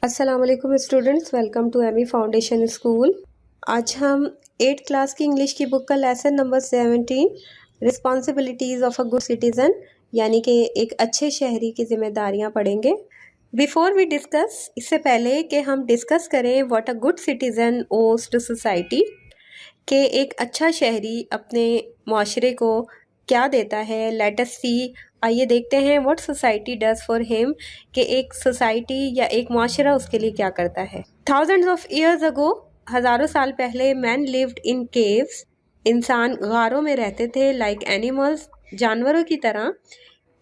अस्सलाम वालेकुम students, welcome to Amy foundation school. आज हम 8th क्लास की इंग्लिश की बुक का lesson number 17 responsibilities of a good citizen यानी कि एक अच्छे शहरी की जिम्मेदारियां पढ़ेंगे। बिफोर वी डिस्कस, इससे पहले कि हम डिस्कस करें व्हाट अ गुड सिटीज़न ओज टू सोसाइटी, कि एक अच्छा शहरी अपने माशरे को क्या देता है, लेट अस सी। आइए देखते हैं what society does for him, कि एक सोसाइटी या एक माशरा उसके लिए क्या करता है। थाउजेंड्स ऑफ ईयर्स अगो, हजारों साल पहले, मैन लिव्ड इन केव्स, इंसान गारों में रहते थे, लाइक एनिमल्स, जानवरों की तरह।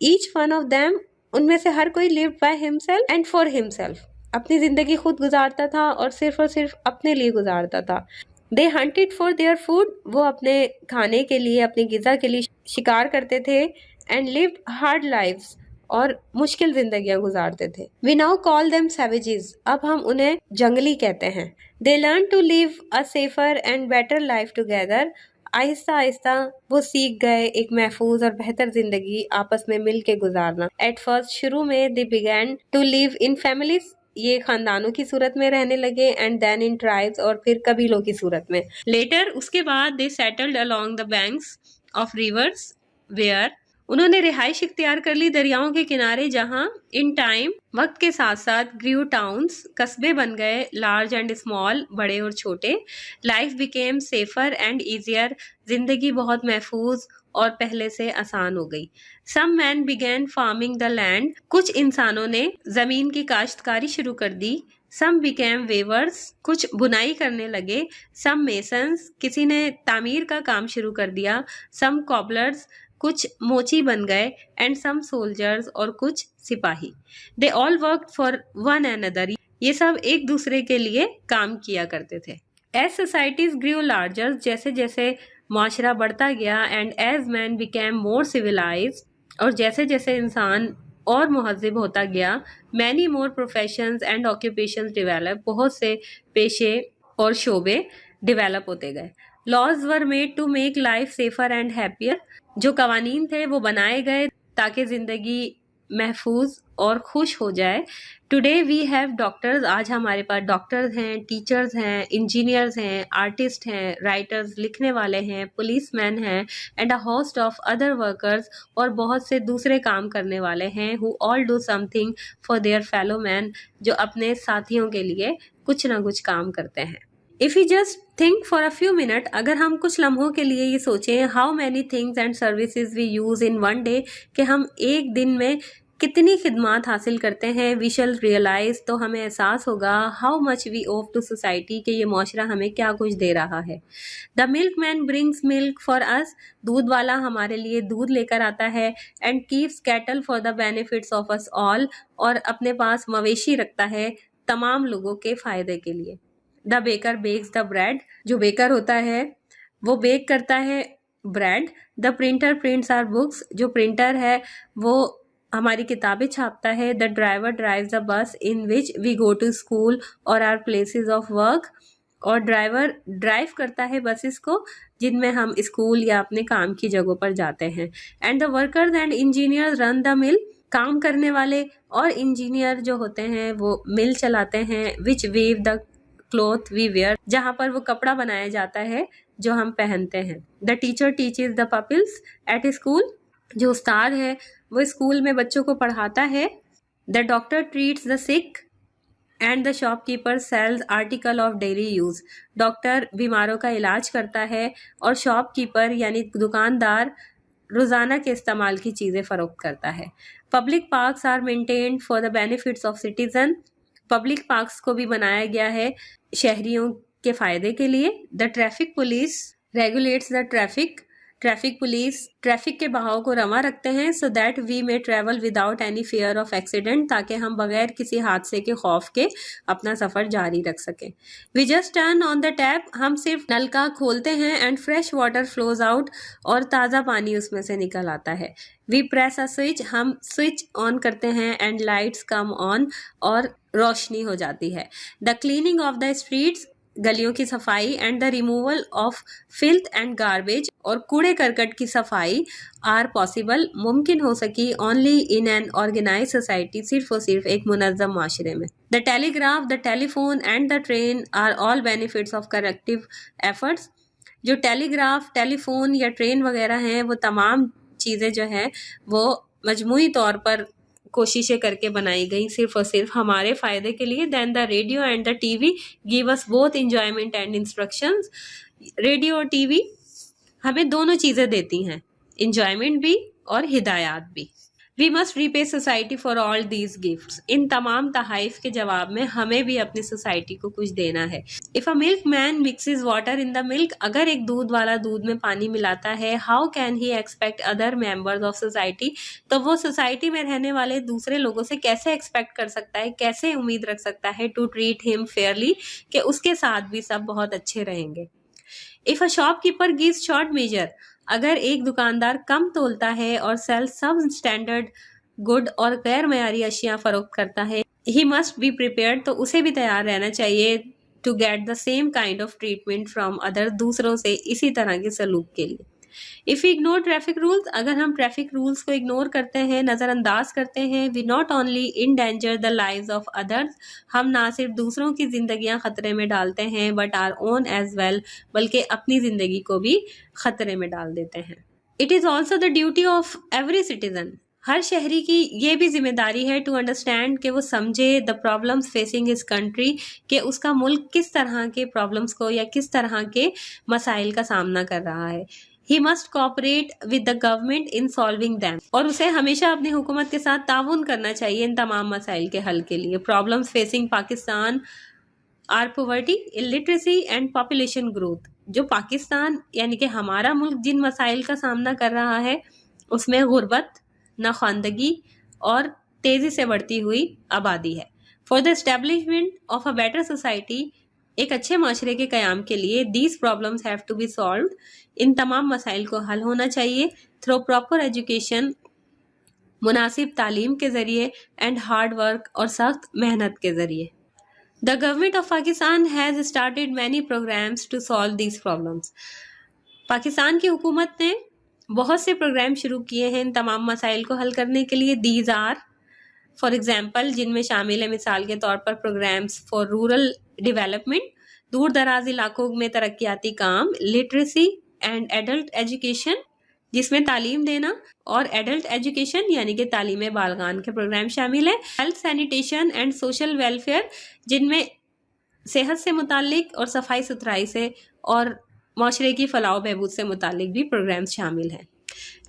ईच वन ऑफ देम, उनमें से हर कोई, lived by himself and for himself, अपनी जिंदगी खुद गुजारता था और सिर्फ अपने लिए गुजारता था। They hunted for their food, वो अपने खाने के लिए, अपनी गिजा के लिए शिकार करते थे। एंड लिव्ड हार्ड लाइव्स, और मुश्किल जिंदगियां गुजारते थे। We now call them savages, अब हम उन्हें जंगली कहते हैं। They learn to live a safer and better life together, आहिस्ता आहिस्ता वो सीख गए एक महफूज और बेहतर जिंदगी आपस में मिल के गुजारना। एट फर्स्ट, शुरू में, they began to live in families, ये खानदानों की सूरत में रहने लगे। एंड देन इन ट्राइब्स, और फिर कबीलों की सूरत में। लेटर, उसके बाद, they settled along the banks of rivers, where, उन्होंने रिहाइश इख्तियार कर ली दरियाओं के किनारे, जहां इन टाइम, वक्त के साथ साथ, ग्रू टाउन्स, कस्बे बन गए, लार्ज एंड स्मॉल, बड़े और छोटे। Life became safer and easier, जिंदगी बहुत महफूज और पहले से आसान हो गई। Some man began farming the land, कुछ इंसानों ने जमीन की काश्तकारी शुरू कर दी। सम बिकेम वेवर्स, कुछ बुनाई करने लगे। सम मेसन्स, किसी ने तामीर का काम शुरू कर दिया। सम कॉबलर्स, कुछ मोची बन गए। एंड सम सोल्जर्स, और कुछ सिपाही। They all work for one another, ये सब एक दूसरे के लिए काम किया करते थे। एज सोसाइटीज ग्रू लार्जर, जैसे जैसे माशरा बढ़ता गया। And as man became more civilize, और जैसे जैसे इंसान और मुहज़्ज़िब होता गया। Many more professions and occupations develop, बहुत से पेशे और शोबे डेवलप होते गए। Laws were made to make life safer and happier, जो कवानीन थे वो बनाए गए ताकि जिंदगी महफूज और खुश हो जाए। टुडे वी हैव डॉक्टर्स, आज हमारे पास डॉक्टर्स हैं, टीचर्स हैं, इंजीनियर्स हैं, आर्टिस्ट हैं, राइटर्स, लिखने वाले हैं, पुलिसमैन हैं, and a host of other workers, और बहुत से दूसरे काम करने वाले हैं। Who all do something for their fellow man, जो अपने साथियों के लिए कुछ ना कुछ काम करते हैं। If you just think for a few minute, अगर हम कुछ लम्हों के लिए ये सोचें, how many things and services we use in one day, कि हम एक दिन में कितनी खिदमात हासिल करते हैं, वी शैल रियलाइज, तो हमें एहसास होगा, हाउ मच वी ओव टू सोसाइटी, कि ये माशरा हमें क्या कुछ दे रहा है। The milk man brings milk for us, दूध वाला हमारे लिए दूध लेकर आता है। And keeps cattle for the benefits of us all, और अपने पास मवेशी रखता है तमाम लोगों के फायदे के लिए। The baker bakes the bread, जो बेकर होता है वो बेक करता है bread. The printer prints our books, जो प्रिंटर है वो हमारी किताबें छापता है। The driver drives the bus in which we go to school और आर प्लेसेस ऑफ वर्क, और ड्राइवर ड्राइव करता है बसेस को जिनमें हम स्कूल या अपने काम की जगहों पर जाते हैं। And the workers and engineers run the mill, काम करने वाले और इंजीनियर जो होते हैं वो मिल चलाते हैं। Which weave the cloth we wear, जहां पर वो कपड़ा बनाया जाता है जो हम पहनते हैं। The teacher teaches the pupils at school, जो उस्ताद है वो स्कूल में बच्चों को पढ़ाता है। The doctor treats the sick and the shopkeeper sells article of daily use, doctor बीमारों का इलाज करता है और शॉपकीपर यानी दुकानदार रोजाना के इस्तेमाल की चीजें फरोख्त करता है। Public parks are maintained for the benefits of citizen, public parks को भी बनाया गया है शहरियों के फायदे के लिए। The traffic police regulates the traffic, traffic police traffic के बहाव को रमा रखते हैं। So that we may travel without any fear of accident, ताकि हम बगैर किसी हादसे के खौफ के अपना सफर जारी रख सकें। We just turn on the tap, हम सिर्फ नलका खोलते हैं। And fresh water flows out, और ताज़ा पानी उसमें से निकल आता है। वी प्रेस अ स्विच, हम स्विच ऑन करते हैं। एंड लाइट्स कम ऑन, और रोशनी हो जाती है। The cleaning of the streets, गलियों की सफाई and the removal of filth and garbage, और कूड़े करकट की सफाई आर पॉसिबल, मुमकिन हो सकी only in an organize society, सिर्फ और सिर्फ एक मुनज़्ज़म माशरे में। The telegraph, the telephone and the train are all benefits of collective efforts. जो टेलीग्राफ, टेलीफोन या ट्रेन वगैरह हैं, वो तमाम चीज़ें जो हैं वो मजमूई तौर पर कोशिशें करके बनाई गई सिर्फ और सिर्फ हमारे फ़ायदे के लिए। Then the radio and the TV give us both enjoyment and instructions. Radio और टीवी हमें दोनों चीज़ें देती हैं, इंजॉयमेंट भी और हिदायत भी। We must repay society for all these gifts. इन तमाम तहाइफ के जवाब में हमें भी अपनी सोसाइटी को कुछ देना है। If a milk man mixes water in the milk, अगर एक दूध वाला दूध में पानी मिलाता है, how can he expect other members of society, तो वो सोसाइटी में रहने वाले दूसरे लोगों से कैसे एक्सपेक्ट कर सकता है, कैसे उम्मीद रख सकता है टू ट्रीट हिम फेयरली, कि उसके साथ भी सब बहुत अच्छे रहेंगे। If a shopkeeper gives short measure, अगर एक दुकानदार कम तोलता है और सेल सब स्टैंडर्ड गुड और गैर मयारी अशिया फरोख्त करता है, ही मस्ट बी प्रिपेयर्ड, तो उसे भी तैयार रहना चाहिए to get the same kind of treatment from other, दूसरों से इसी तरह के सलूक के लिए। If we ignore traffic rules, अगर हम ट्रैफिक रूल्स को इग्नोर करते हैं, नज़रअंदाज करते हैं, we not only endanger the lives of others, हम ना सिर्फ दूसरों की जिंदगियां खतरे में डालते हैं, but our own as well, बल्कि अपनी जिंदगी को भी खतरे में डाल देते हैं। It is also the duty of every citizen, हर शहरी की ये भी जिम्मेदारी है टू अंडरस्टैंड, कि वो समझे the problems facing his country, कि उसका मुल्क किस तरह के प्रॉब्लम्स को या किस तरह के मसाइल का सामना कर रहा है। He must cooperate with the government in solving them, और उसे हमेशा अपनी हुकूमत के साथ ताउन करना चाहिए इन तमाम मसाइल के हल के लिए। Problems facing Pakistan are poverty, illiteracy and population growth. जो पाकिस्तान यानी कि हमारा मुल्क जिन मसाइल का सामना कर रहा है, उसमें गुर्बत, नाख्वानदगी और तेज़ी से बढ़ती हुई आबादी है। For the establishment of a better society, एक अच्छे माशरे के क़याम के लिए these problems have to be solved, इन तमाम मसाइल को हल होना चाहिए थ्रू प्रॉपर एजुकेशन, मुनासिब तालीम के ज़रिए, एंड हार्ड वर्क और सख्त मेहनत के ज़रिए। The government of Pakistan has started many programs to solve these problems. Pakistan की हुकूमत ने बहुत से प्रोग्राम शुरू किए हैं इन तमाम मसाइल को हल करने के लिए। दीज आर फॉर एग्जाम्पल, जिनमें शामिल है मिसाल के तौर पर प्रोग्राम्स फॉर रूरल डेवलपमेंट, दूर दराज इलाकों में तरक्याती काम, लिटरेसी एंड एडल्ट एजुकेशन, जिसमें तालीम देना, और एडल्ट एजुकेशन यानी कि तालीम बालगान के प्रोग्राम शामिल है। Health, sanitation and social welfare, जिनमें सेहत से मुतालिक और सफाई सुथराई से और माशरे की फलाह बहबूद से मुतालिक भी प्रोग्राम्स शामिल हैं।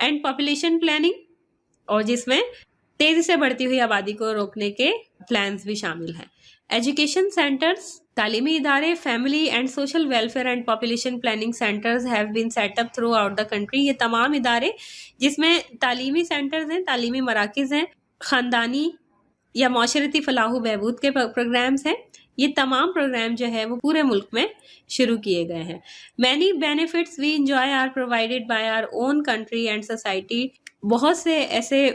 एंड पॉपुलेशन प्लानिंग, और जिसमें तेजी से बढ़ती हुई आबादी को रोकने के प्लान्स भी शामिल हैं। एजुकेशन सेंटर्स, तालीमी इदारे, family and social welfare and population planning centers have been set up throughout the country. ये तमाम इदारे जिसमें तालीमी सेंटर्स हैं, तालीमी मराकिज़ हैं, ख़ानदानी या माशरती फलाह बहबूद के प्रोग्राम्स हैं, ये तमाम प्रोग्राम जो है वो पूरे मुल्क में शुरू किए गए हैं। Many benefits we enjoy are provided by our own country and society, बहुत से ऐसे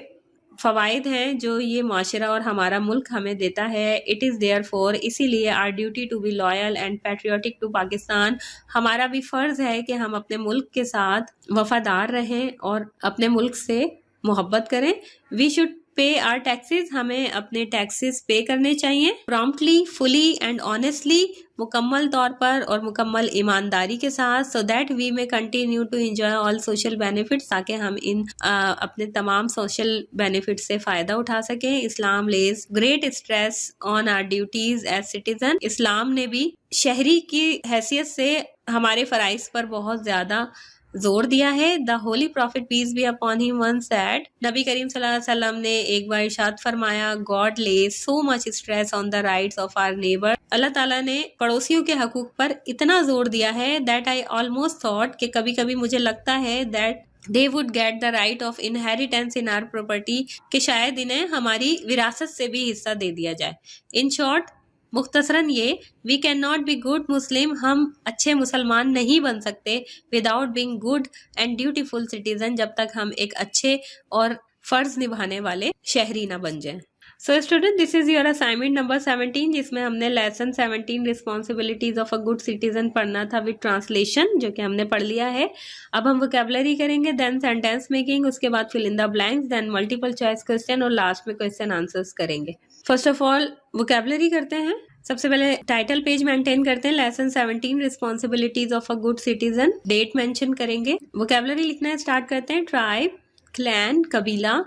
फ़वाइद हैं जो ये माशरा और हमारा मुल्क हमें देता है। इट इज़ देयर फॉर, इसीलिए our duty to be loyal and patriotic to Pakistan, हमारा भी फ़र्ज़ है कि हम अपने मुल्क के साथ वफ़ादार रहें और अपने मुल्क से मोहब्बत करें। We should pay our taxes, हमें अपने टैक्सेस पे करने चाहिए प्रॉम्प्टली, फुली एंड ऑनेस्टली, मुकम्मल तौर पर और मुकम्मल ईमानदारी के साथ, so that we may continue to enjoy all social benefits, ताकि हम इन अपने तमाम सोशल बेनिफिट से फ़ायदा उठा सकें। Islam lays great stress on our duties as citizen, इस्लाम ने भी शहरी की हैसियत से हमारे फ़राइज़ पर बहुत ज़्यादा जोर दिया है। The holy prophet peace be upon him once said, नबी करीम सल्लल्लाहु अलैहि वसल्लम ने एक बार इरशाद फरमाया, God lays so much stress on the rights of our neighbour, अल्लाह ताला ने पड़ोसियों के हकूक पर इतना जोर दिया है, दैट आई ऑलमोस्ट थॉट, कि कभी कभी मुझे लगता है that they would get the right of inheritance in our property, कि शायद इन्हें हमारी विरासत से भी हिस्सा दे दिया जाए। इन शॉर्ट, मुख्तसरन ये, we can not be good Muslim, हम अच्छे मुसलमान नहीं बन सकते without being good and dutiful citizen, जब तक हम एक अच्छे और फ़र्ज़ निभाने वाले शहरी ना बन जाएं। So student, this is your assignment number 17, जिसमें हमने lesson 17 responsibilities of a good citizen पढ़ना था विद ट्रांसलेशन, जो कि हमने पढ़ लिया है। अब हम वोकैबुलरी करेंगे, देन सेंटेंस मेकिंग, उसके बाद fill in the blanks, then multiple choice question और लास्ट में क्वेश्चन आंसर्स करेंगे। फर्स्ट ऑफ ऑल वोकैबुलरी करते हैं। सबसे पहले टाइटल पेज मेंटेन करते हैं, lesson 17 responsibilities of a good citizen, date mention करेंगे। वोकैबुलरी लिखना है, स्टार्ट करते हैं। ट्राइब, क्लैन कबीला,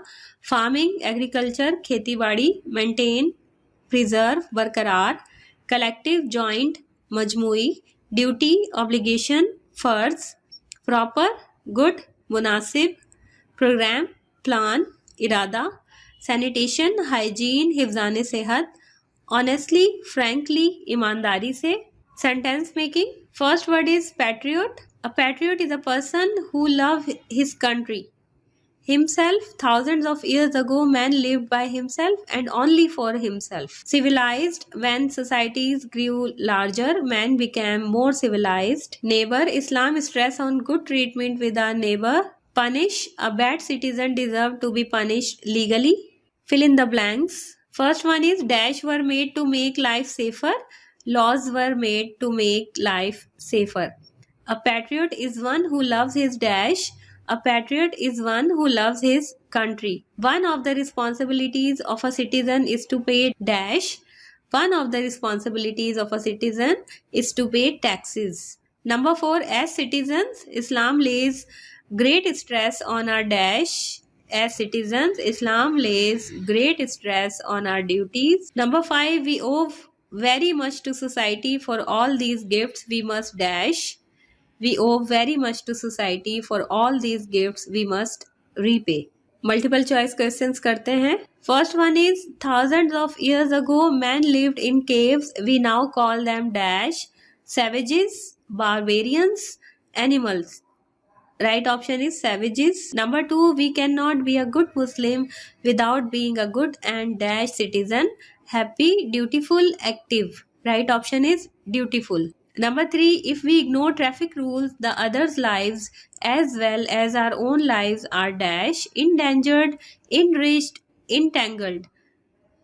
फार्मिंग एग्रीकल्चर खेती बाड़ी, मेंटेन प्रिजर्व बरकरार, कलेक्टिव जॉइंट मजमूई, ड्यूटी ऑब्लिगेशन फर्ज, प्रॉपर गुड मुनासिब, प्रोग्राम प्लान इरादा, सैनिटेशन हाइजीन हिफ्जान सेहत, ऑनेस्टली फ्रैंकली ईमानदारी से। Sentence making, first word is patriot. A patriot is a person who love his country himself. Thousands of years ago, man lived by himself and only for himself. Civilized, when societies grew larger, man became more civilized. Neighbor, Islam stress on good treatment with our neighbor. Punish, a bad citizen deserve to be punished legally. Fill in the blanks. First one is dash were made to make life safer. Laws were made to make life safer. A patriot is one who loves his dash. A patriot is one who loves his country. One of the responsibilities of a citizen is to pay dash. One of the responsibilities of a citizen is to pay taxes. Number 4, as citizens, Islam lays great stress on our dash. As citizens, Islam lays great stress on our duties. Number 5, we owe very much to society. For all these gifts, we must dash. We owe very much to society. For all these gifts, we must repay. Multiple choice questions करते हैं. First one is, thousands of years ago, man lived in caves. We now call them dash. Savages, barbarians, animals. Right option is savages. Number 2, we cannot be a good Muslim without being a good and dash citizen. Happy, dutiful, active. Right option is dutiful. Number 3, if we ignore traffic rules, the others' lives as well as our own lives are dash, endangered, enriched, entangled.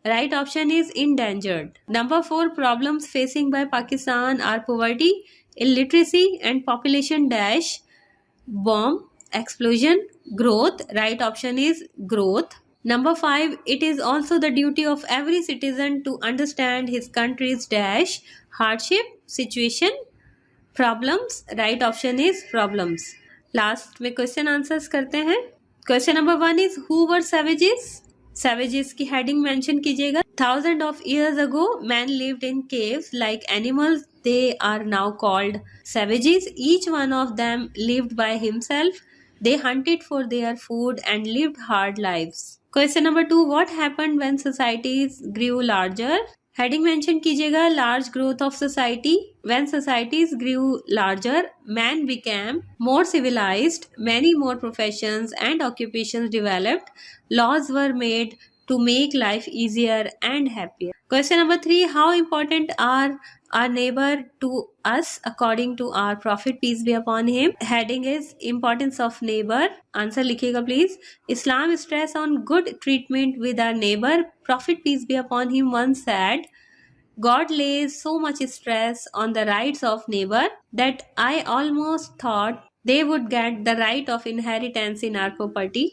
Right option is endangered. Number 4, problems facing by Pakistan are poverty, illiteracy and population dash, bomb, explosion, growth. Right option is growth. Number 5, it is also the duty of every citizen to understand his country's dash, hardship, situation, problems. Right option is problems. Last में question answers करते हैं. Question number 1 is who were savages. Savages की heading mention कीजिएगा. Thousands of years ago, man lived in caves like animals. They are now called savages. Each one of them lived by himself. They hunted for their food and lived hard lives. Question number 2, what happened when societies grew larger? Heading mention कीजिएगा. Large growth of society. When societies grew larger, man became more civilised, many more professions and occupations developed, laws were made to make life easier and happier. Question number 3, how important are our neighbor to us according to our Prophet peace be upon him? Heading is importance of neighbor. Answer लिखिएगा please. Islam stress on good treatment with our neighbor. Prophet peace be upon him once said, God lays so much stress on the rights of neighbor that I almost thought they would get the right of inheritance in our property.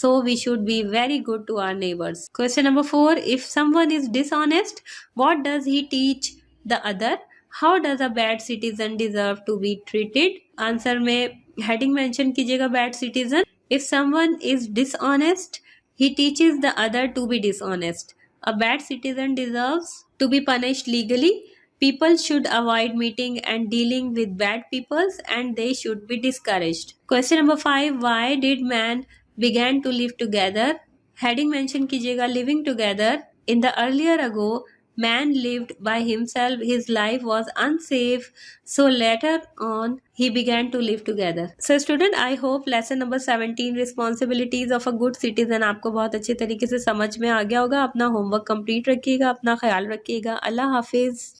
So we should be very good to our neighbors. Question number 4, if someone is dishonest, what does he teach the other? How does a bad citizen deserve to be treated? Answer में heading mention कीजिएगा bad citizen. If someone is dishonest, he teaches the other to be dishonest. A bad citizen deserves to be punished legally. People should avoid meeting and dealing with bad people and they should be discouraged. Question number 5, why did man began to live together? Heading mention कीजिएगा living together. In the earlier ago, man lived by himself. His life was unsafe. So later on, he began to live together. So student, I hope lesson number 17 responsibilities of a good citizen आपको बहुत अच्छे तरीके से समझ में आ गया होगा. अपना होमवर्क कंप्लीट रखिएगा, अपना ख्याल रखिएगा. अल्लाह हाफिज.